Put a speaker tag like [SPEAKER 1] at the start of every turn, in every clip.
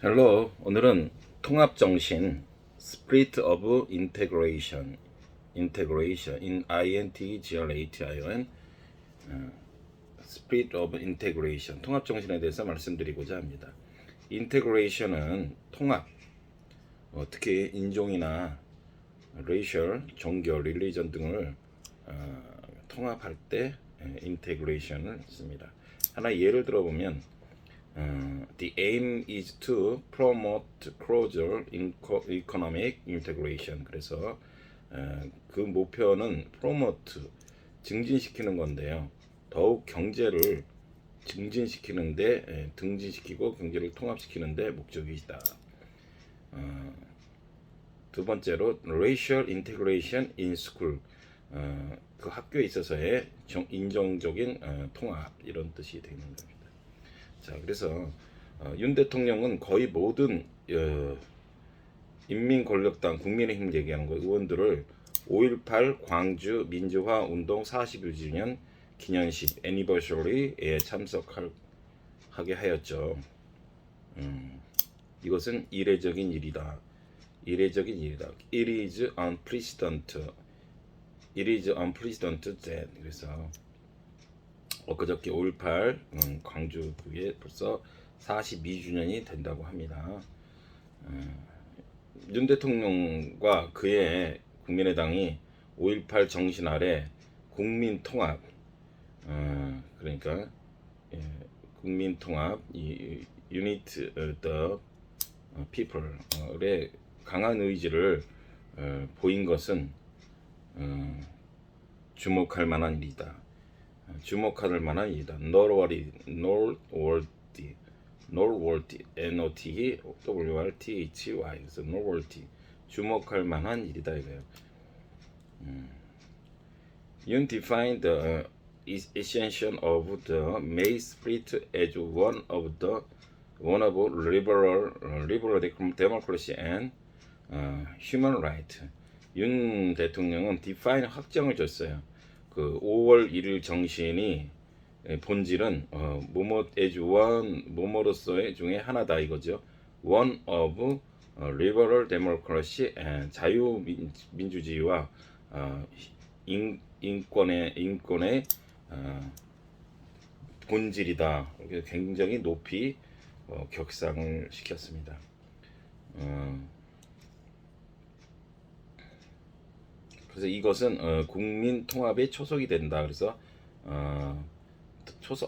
[SPEAKER 1] 헬로, 오늘은 통합정신 Spirit of Integration in INTEGRATION Spirit of Integration 통합정신에 대해서 말씀드리고자 합니다. Integration은 통합, 특히 인종이나 racial, 종교, religion 등을 통합할 때 integration을 씁니다. 하나 예를 들어보면 The aim is to promote closer economic integration. 그래서 그 목표는 promote, 증진시키는 건데요. 더욱 경제를 증진시키는데 등진시키고 경제를 통합시키는데 목적이다. 두 번째로 racial integration in school. 그 학교에 있어서의 인종적인 통합 이런 뜻이 되는 겁니다. 자, 그래서 윤 대통령은 거의 모든 인민권력당 국민의힘 얘기하는 거 의원들을 5.18 광주 민주화 운동 40주년 기념식 애니버서리에 참석하게 하였죠. 이것은 이례적인 일이다. 이례적인 일이다. It is unprecedented. It is unprecedented that. 그래서 엊그저께 5.18 광주 그게 벌써 42주년이 된다고 합니다. 윤 대통령과 그의 국민의당이 5.18 정신 아래 국민 통합, 그러니까 국민 통합, unite the people의 강한 의지를 보인 것은 주목할 만한 일이다. 주목할 만한 일이다. noteworthy, N-O-T-W-R-T-H-Y. 그래서 noteworthy, 주목할 만한 일이다 이거예요. Yun defined the essential of the May spirit as one of liberal democracy and human right. 윤 대통령은 define 확정을 줬어요. 그 5월 1일 정신이 본질은 뭐뭐 as one, 뭐뭐로서의 중에 하나다 이거죠. One of liberal democracy and 자유민주주의와 인권의 본질이다. 굉장히 높이 격상을 시켰습니다. 그래서 이것은 국민 통합의 초석이 된다. 그래서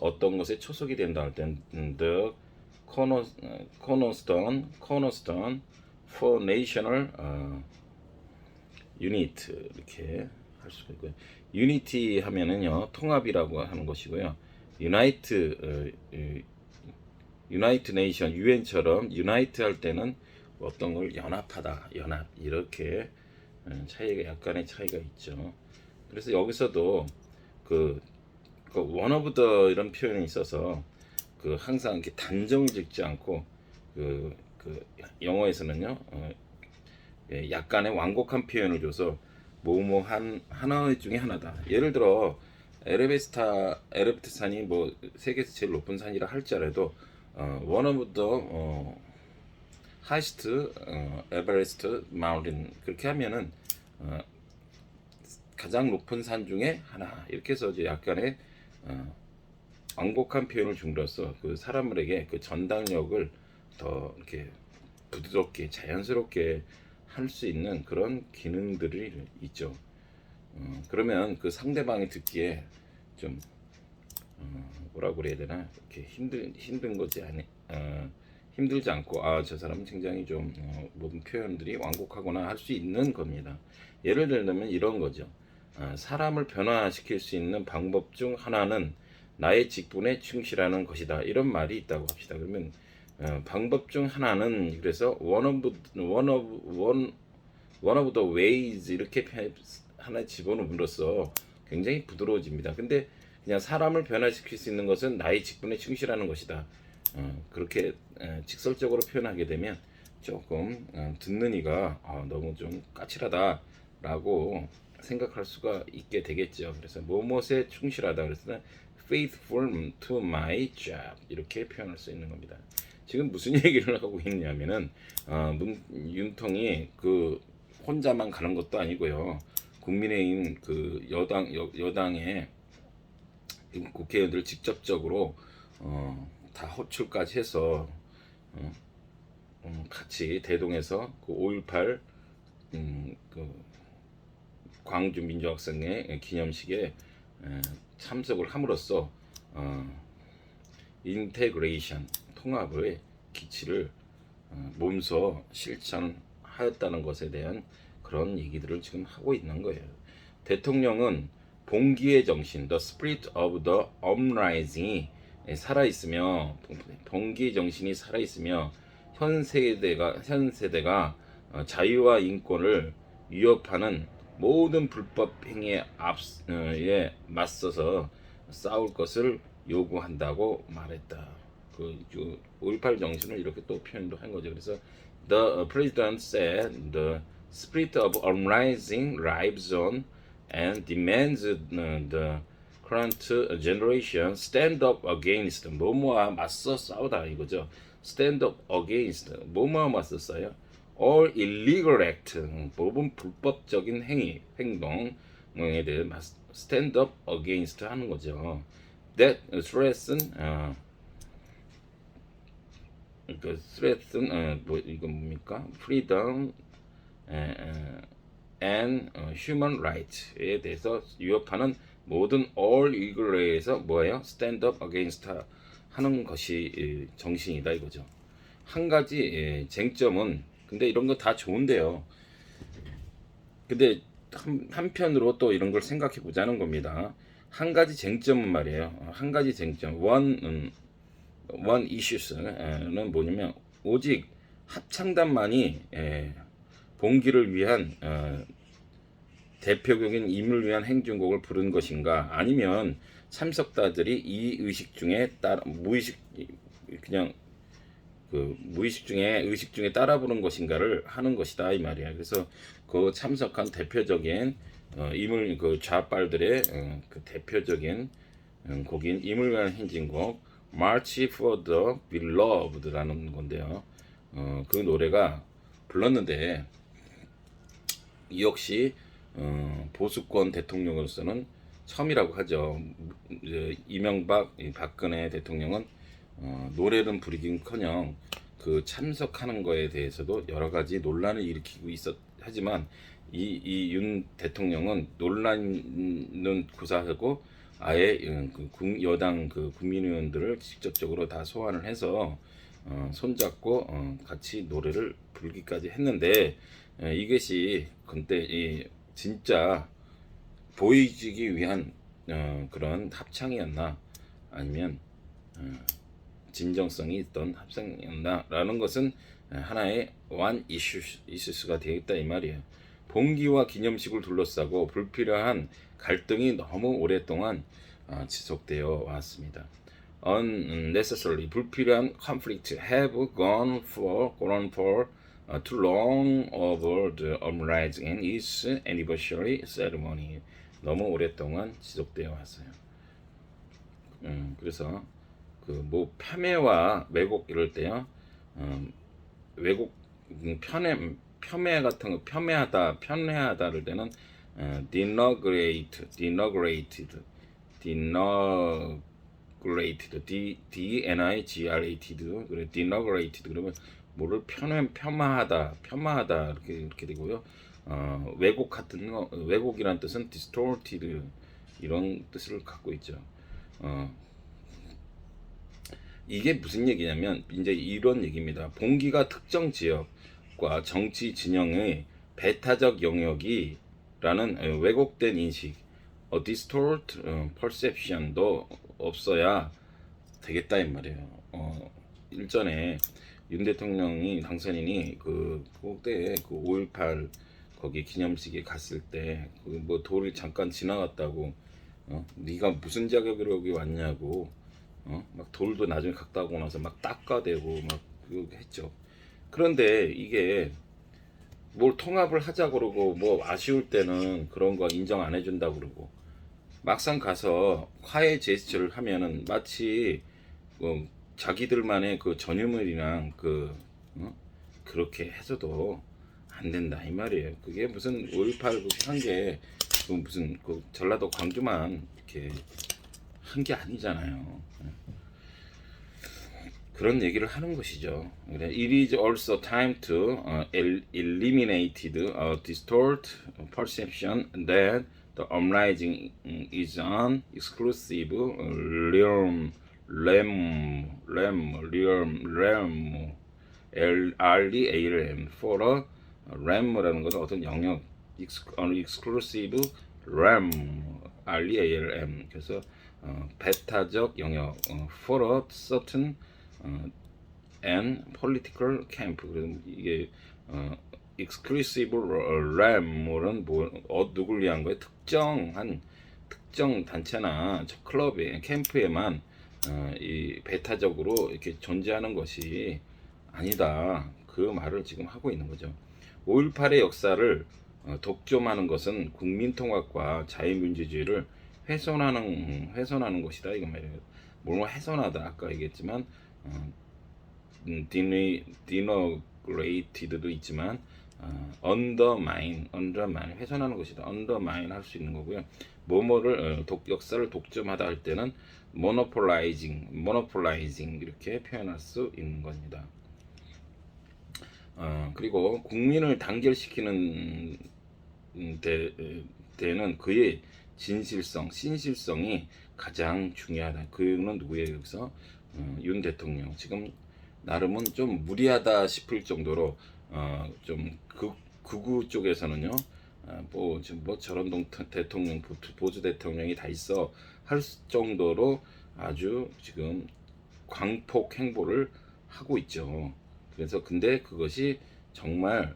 [SPEAKER 1] 어떤 것에 초석이 된다 할 때는 the cornerstone for national unit 이렇게 할 수가 있고요. unity 하면은요 통합이라고 하는 것이고요. unite nation UN처럼 unite 할 때는 어떤 걸 연합하다, 연합 이렇게 약간의 차이가 있죠. 그래서 여기서도 그 one of the 이런 표현이 있어서 항상 이렇게 단정을 짓지 않고 그 영어에서는요 약간의 완곡한 표현을 줘서 뭐뭐 하나의 중에 하나다. 예를 들어 에베레스트 산이 뭐 세계에서 제일 높은 산이라 할지라도 one of the highest Everest Mountain 그렇게 하면은 가장 높은 산 중에 하나 이렇게 해서 이제 약간의 완곡한 표현을 줌으로써 그 사람들에게 그 전달력을 더 이렇게 부드럽게 자연스럽게 할 수 있는 그런 기능들이 있죠. 그러면 그 상대방이 듣기에 좀 뭐라고 그래야 되나 이렇게 힘든 거지 아니 힘들지 않고 저 사람은 굉장히 좀 모든 표현들이 완곡하거나 할 수 있는 겁니다. 예를 들면 이런 거죠. 사람을 변화시킬 수 있는 방법 중 하나는 나의 직분에 충실하는 것이다. 이런 말이 있다고 합시다. 그러면 방법 중 하나는 그래서 one of the ways 이렇게 하나 집어넣음으로써 굉장히 부드러워집니다. 근데 그냥 사람을 변화시킬 수 있는 것은 나의 직분에 충실하는 것이다. 그렇게 직설적으로 표현하게 되면 조금 듣는 이가 너무 좀 까칠하다라고 생각할 수가 있게 되겠죠. 그래서 무엇에 충실하다 그래서 faithful to my job 이렇게 표현할 수 있는 겁니다. 지금 무슨 얘기를 하고 있냐면은 윤통이 그 혼자만 가는 것도 아니고요. 국민의힘 그 여당의 국회의원들 직접적으로 다 호출까지 해서 같이 대동해서 그 5.18 그 광주 민주학생의 기념식에 참석을 함으로써 인테그레이션 통합의 기치를 몸소 실천하였다는 것에 대한 그런 얘기들을 지금 하고 있는 거예요. 대통령은 봉기의 정신, the spirit of the uprising이 살아있으며, 봉기의 정신이 살아있으며 현 세대가 자유와 인권을 위협하는 모든 불법 행위에 맞서서 싸울 것을 요구한다고 말했다. 그 5.18 정신을 이렇게 또 표현도 한 거죠. 그래서 the president said the spirit of uprising lives on and demands the current generation stand up against 뭐뭐와 맞서 싸우다 이거죠. stand up against 뭐뭐와 맞서 싸요. all illegal act 모든 불법적인 행동에 대해 stand up against 하는 거죠. that threaten 그 threaten 뭐 이거 뭡니까? freedom and human rights에 대해서 위협하는 모든 all eagle에서 뭐예요? stand up against 하는 것이 정신이다 이거죠. 한 가지 쟁점은 근데 이런 거 다 좋은데요. 근데 한편으로 또 이런 걸 생각해 보자는 겁니다. 한 가지 쟁점은 말이에요. 한 가지 쟁점 one issues는 뭐냐면 오직 합창단만이 봉기를 위한 대표적인 임을 위한 행진곡을 부른 것인가 아니면 참석자들이 이 의식 중에 무의식 중에 의식 중에 따라 부른 것인가를 하는 것이다 이 말이야. 그래서 그 참석한 대표적인 임을 그 좌빨들의 그 대표적인 곡인 임을 위한 행진곡 March for the Beloved라는 건데요. 그 노래가 불렀는데 이 역시 보수권 대통령으로서는 처음이라고 하죠. 이명박, 박근혜 대통령은 노래는 부르긴커녕 그 참석하는 거에 대해서도 여러 가지 논란을 일으키고 하지만 이 윤 대통령은 논란은 구사하고 아예 그 여당 그 국민의원들을 직접적으로 다 소환을 해서 손잡고 같이 노래를 부르기까지 했는데 이것이 근데 진짜 보여지기 위한 그런 합창이었나 아니면 진정성이 있던 합창이었나라는 것은 하나의 one issues가 되겠다 이 말이에요. 봉기와 기념식을 둘러싸고 불필요한 갈등이 너무 오랫동안 지속되어 왔습니다. unnecessarily 불필요한 conflict have gone for too long over the uprising and its anniversary ceremony. 너무 오랫동안 지속되어 왔어요. 그래서 그 뭐 폄훼와 왜곡 이럴 때요. 왜곡 폄훼 같은 거 편애하다를 때는 denigrated, 그래 denigrated 그러면 뭐를 폄하하다 이렇게 되고요. 왜곡 같은 거 왜곡이란 뜻은 distorted 이런 뜻을 갖고 있죠. 이게 무슨 얘기냐면 이제 이런 얘기입니다. 봉기가 특정 지역과 정치 진영의 배타적 영역이라는 왜곡된 인식, distort perception도 없어야 되겠다 이 말이에요. 일전에 윤 대통령이 당선인이 그때 그 5.18 거기 기념식에 갔을 때 그 뭐 돌을 잠깐 지나갔다고 네가 무슨 자격으로 여기 왔냐고 막 돌도 나중에 갖다 오고 나서 막 닦아대고 막 그렇게 했죠. 그런데 이게 뭘 통합을 하자 그러고 뭐 아쉬울 때는 그런 거 인정 안 해준다 그러고 막상 가서 화해 제스처를 하면은 마치 자기들만의 그 전유물이랑 그렇게 해서도 안 된다 이 말이에요. 그게 무슨 5.18 한게 그 무슨 그 전라도 광주만 이렇게 한 게 아니잖아요. 그런 얘기를 하는 것이죠. 그래, It is also time to eliminate a distort perception that the uprising is an exclusive realm, REALM, for a REALM라는 것은 어떤 영역, exclusive realm, REALM. 그래서 배타적 영역, for a certain and political camp. 그럼 이게 exclusive realm은 누굴 위한 거예요? 특정 단체나 클럽에 캠프에만 이 배타적으로 이렇게 존재하는 것이 아니다. 그 말을 지금 하고 있는 거죠. 5.18의 역사를 독점하는 것은 국민통합과 자유민주주의를 훼손하는 것이다 이거 말이에요. 뭘 훼손하다 아까 얘기했지만 디너그레이티드도 있지만 언더마인 훼손하는 것이다. 언더마인 할 수 있는 거고요. 뭐뭐를 역사를 독점하다 할 때는 monopolizing 이렇게 표현할 수 있는 겁니다. 그리고 국민을 단결시키는 데는 그의 신실성이 가장 중요하다. 그는 누구예요? 여기서 윤 대통령. 지금 나름은 좀 무리하다 싶을 정도로 좀 극우 쪽에서는요. 뭐 저런 대통령 보수 대통령이 다 있어 할 정도로 아주 지금 광폭 행보를 하고 있죠. 그래서 근데 그것이 정말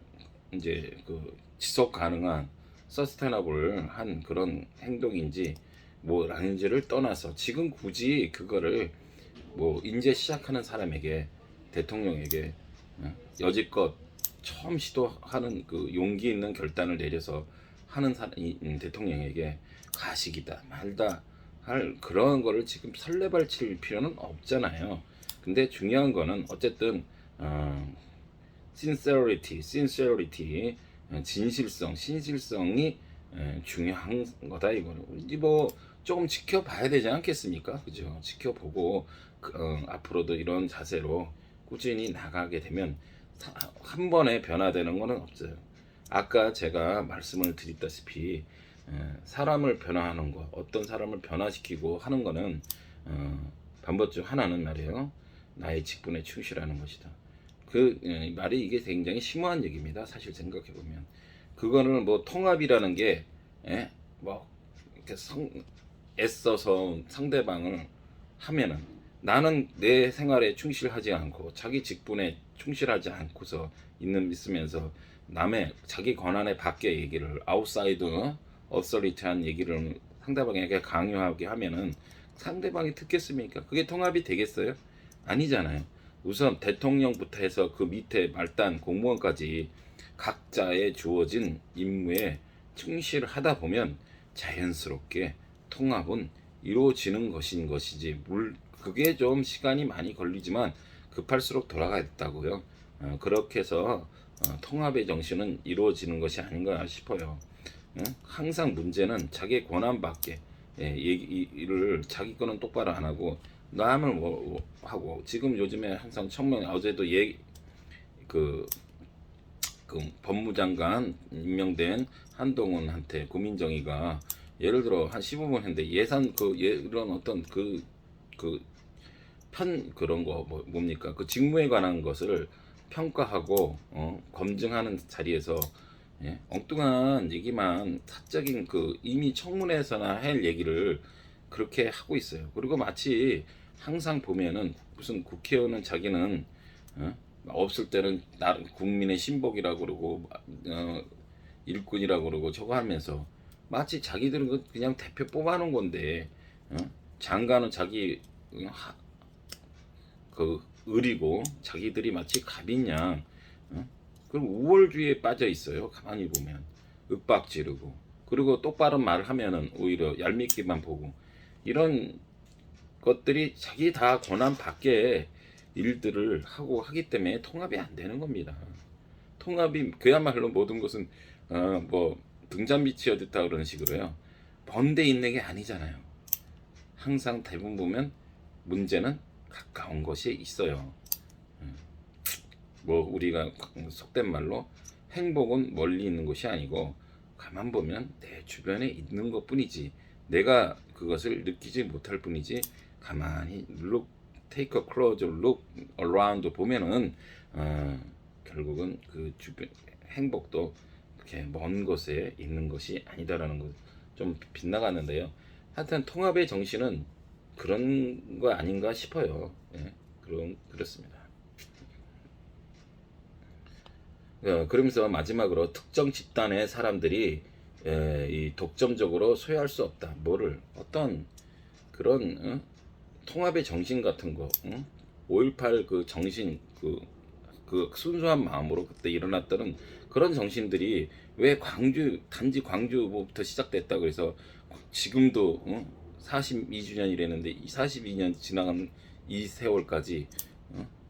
[SPEAKER 1] 이제 그 지속 가능한 서스테너블한 그런 행동인지 뭐라는지를 떠나서 지금 굳이 그거를 뭐 이제 시작하는 사람에게 대통령에게 여지껏 처음 시도하는 그 용기 있는 결단을 내려서 하는 대통령에게 가식이다 말다 할 그런 거를 지금 설레발칠 필요는 없잖아요. 근데 중요한 거는 어쨌든 sincerity, 신실성이 중요한 거다 이거는. 뭐 조금 지켜봐야 되지 않겠습니까? 그죠? 지켜보고 앞으로도 이런 자세로 꾸준히 나가게 되면 한 번에 변화되는 거는 없어요. 아까 제가 말씀을 드렸다시피 사람을 변화하는 거, 어떤 사람을 변화시키고 하는 거는 방법 중 하나는 말이에요. 나의 직분에 충실하는 것이다. 그 말이 이게 굉장히 심오한 얘기입니다. 사실 생각해 보면 그거는 뭐 통합이라는 게 뭐 이렇게 애써서 상대방을 하면은 나는 내 생활에 충실하지 않고 자기 직분에 충실하지 않고서 있으면서 남의 자기 권한에 밖의 얘기를 아웃사이드 어서리티한 얘기를 상대방에게 강요하게 하면은 상대방이 듣겠습니까? 그게 통합이 되겠어요? 아니잖아요. 우선 대통령부터 해서 그 밑에 말단 공무원까지 각자의 주어진 임무에 충실하다 보면 자연스럽게 통합은 이루어지는 것이지 그게 좀 시간이 많이 걸리지만 급할수록 돌아가겠다고요. 그렇게 해서 통합의 정신은 이루어지는 것이 아닌가 싶어요. 항상 문제는 자기 권한 밖에 얘기를 자기 거는 똑바로 안 하고 남을 뭐 하고 지금 요즘에 항상 청문 어제도 그 법무장관 임명된 한동훈한테 고민정이가 예를 들어 한 15분 했는데 예산 이런 어떤 그런 거 뭡니까 그 직무에 관한 것을 평가하고 검증하는 자리에서 엉뚱한 얘기만 사적인 이미 청문회에서나 할 얘기를 그렇게 하고 있어요. 그리고 마치 항상 보면은 무슨 국회의원은 자기는 없을 때는 국민의 신복이라고 그러고 일꾼이라고 그러고 저거 하면서 마치 자기들은 그냥 대표 뽑아놓은 건데 장관은 자기 을이고 자기들이 마치 갑인 양 그럼 우월주의에 빠져 있어요. 가만히 보면 윽박 지르고 그리고 똑바른 말을 하면은 오히려 얄밉기만 보고 이런 것들이 자기 다 권한 밖의 일들을 하고 하기 때문에 통합이 안 되는 겁니다. 통합이 그야말로 모든 것은 뭐 등잔빛이 어딨다 그런 식으로요. 번데 있는 게 아니잖아요. 항상 대부분 보면 문제는 가까운 것이 있어요. 뭐 우리가 속된 말로 행복은 멀리 있는 것이 아니고 가만 보면 내 주변에 있는 것뿐이지 내가 그것을 느끼지 못할 뿐이지 가만히 look, take a closer look around 보면은 결국은 그 주변 행복도 그렇게 먼 곳에 있는 것이 아니다라는 것 좀 빗나갔는데요. 하여튼 통합의 정신은 그런 거 아닌가 싶어요. 예, 그렇습니다. 그러면서 마지막으로 특정 집단의 사람들이 이 독점적으로 소유할 수 없다. 뭐를 어떤 그런 통합의 정신 같은 거, 5.18 그 정신 그 순수한 마음으로 그때 일어났다는 그런 정신들이 왜 단지 광주부터 시작됐다 그래서 지금도 42주년이라는데 이 42년 지나간 이 세월까지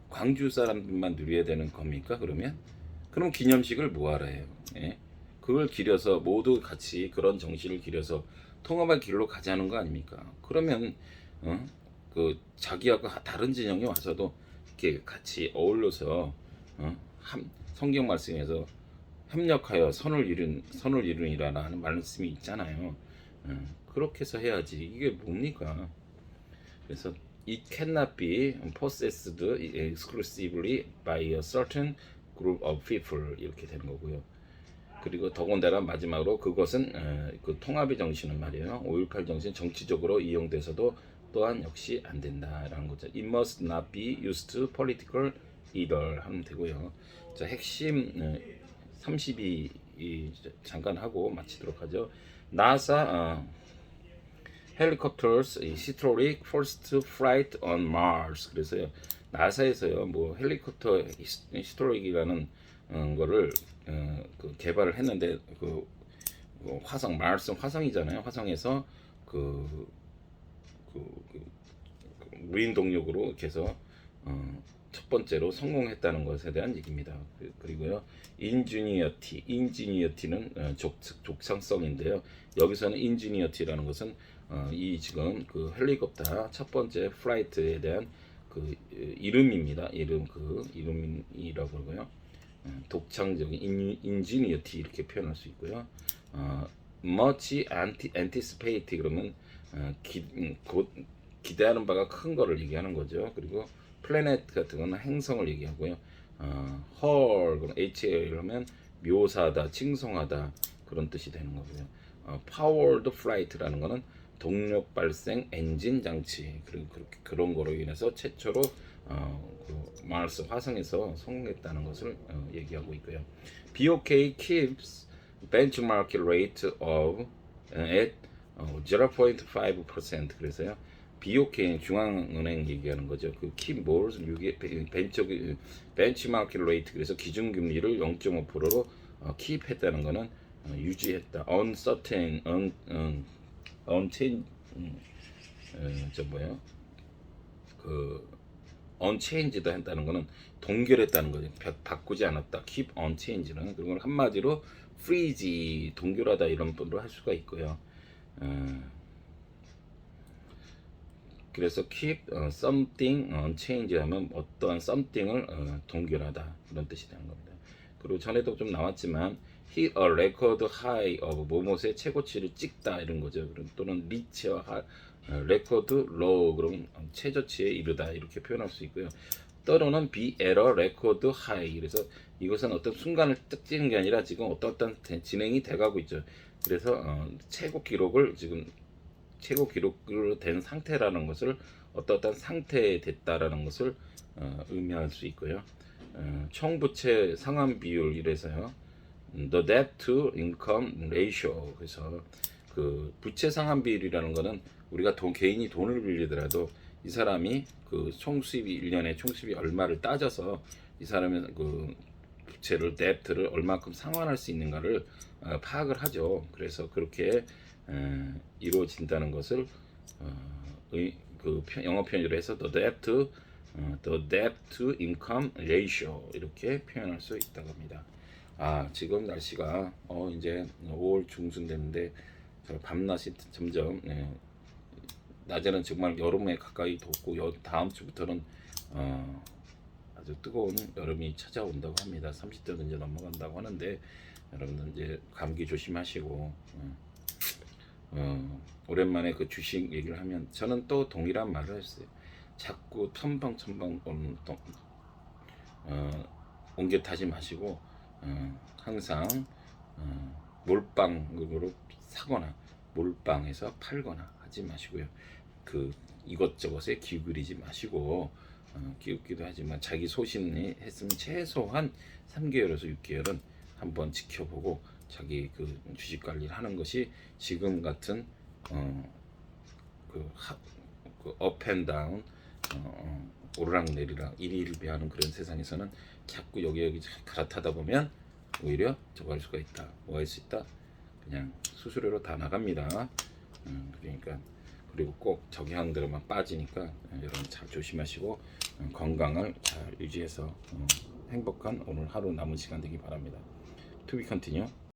[SPEAKER 1] 광주 사람들만 누려야 되는 겁니까? 그럼 기념식을 뭐하러 해요? 예? 그걸 기려서 모두 같이 그런 정신을 기려서 통합의 길로 가자는 거 아닙니까? 그러면 그 자기하고 다른 진영에 와서도 이렇게 같이 어울려서 성경 말씀에서 협력하여 선을 이루니라 하는 말씀이 있잖아요. 그렇게 해서 해야지. 이게 뭡니까? 그래서 it cannot be possessed exclusively by a certain group of people 이렇게 되는 거고요. 그리고 더군다나 마지막으로 그것은 그 통합의 정신은 말이에요. 5.18 정신 정치적으로 이용돼서도 또한 역시 안 된다라는 거죠. It must not be used to political either 하면 되고요. 자, 핵심 32 잠깐 하고 마치도록 하죠. 나사 helicopters historic first flight on Mars. 그래서요 나사에서요 뭐 헬리콥터 히스토릭이라는 거를 그 개발을 했는데 화성 마르스 화성이잖아요. 화성에서 무인 동력으로 이렇게 해서 첫 번째로 성공했다는 것에 대한 얘기입니다. 그리고요 인지니어티는 족상성인데요. 여기서는 인지니어티라는 것은 이 지금 그 헬리콥터 첫 번째 플라이트에 대한 그 이름입니다. 이름이라고 그러고요. 독창적인 인지니어티 이렇게 표현할 수 있고요. much anticipate 그러면 곧 기대하는 바가 큰 거를 얘기하는 거죠. 그리고 planet 같은 거는 행성을 얘기하고요. 헐 그럼 HL 하면 묘사하다, 칭송하다 그런 뜻이 되는 거고요. powered flight라는 거는 동력 발생 엔진 장치 그런 거로 인해서 최초로 그 마르스 화성에서 성공했다는 것을 얘기하고 있고요. BOK keeps benchmark rate of at 0.5%. 그래서요. BOK 중앙은행 얘기하는 거죠. 그 keep 뭘 벤치마크 레이트 그래서 기준 금리를 0.5%로 keep했다는 거는 유지했다. uncertain unchanged unchanged 했다는 거는 동결했다는 거죠. 바꾸지 않았다. keep unchanged는 그걸 한마디로 freeze 동결하다 이런 분으로 할 수가 있고요. 그래서 keep something unchanged 하면 어떠한 something을 동결하다 그런 뜻이 되는 겁니다. 그리고 전에도 좀 나왔지만 hit a record high of 뭐뭐의 최고치를 찍다 이런 거죠. 또는 reach a record low 그럼 최저치에 이르다 이렇게 표현할 수 있고요. 때로는 be at a record high 그래서 이것은 어떤 순간을 딱 찍는 게 아니라 지금 어떤 진행이 돼가고 있죠. 그래서 최고 기록을 지금 최고 기록으로 된 상태라는 것을 어떤 상태에 됐다라는 것을 의미할 수 있고요. 총부채 상환 비율 이래서요. The debt to income ratio 그래서 그 부채 상환 비율이라는 거는 우리가 개인이 돈을 빌리더라도 이 사람이 그 총수입이 1년에 총수입이 얼마를 따져서 이 사람의 그 부채를 debt를 얼마큼 상환할 수 있는가를 파악을 하죠. 그래서 그렇게 이루어진다는 것을 영어 표현으로 해서 the debt to income ratio 이렇게 표현할 수 있다고 합니다. 지금 날씨가 이제 5월 중순 됐는데 밤낮이 점점 낮에는 정말 여름에 가까이 덥고 다음 주부터는 아주 뜨거운 여름이 찾아온다고 합니다. 30도는 이제 넘어간다고 하는데 여러분들 이제 감기 조심하시고 오랜만에 그 주식 얘기를 하면 저는 또 동일한 말을 했어요. 자꾸 첨벙첨벙 옮겨 타지 마시고 항상 몰빵으로 사거나 몰빵해서 팔거나 하지 마시고요. 이것저것에 기울이지 마시고 기웃기도 하지만 자기 소신이 했으면 최소한 3개월에서 6개월은 한번 지켜보고 자기 주식 관리를 하는 것이 지금 같은 업앤다운 오르락내리락 일희일비하는 그런 세상에서는 자꾸 여기 갈아타다 보면 오히려 저거 할 수가 있다. 뭐 할 수 있다? 그냥 수수료로 다 나갑니다. 그러니까 그리고 꼭 저기항들만 빠지니까 여러분 잘 조심하시고 건강을 잘 유지해서 행복한 오늘 하루 남은 시간 되기 바랍니다. To be continue.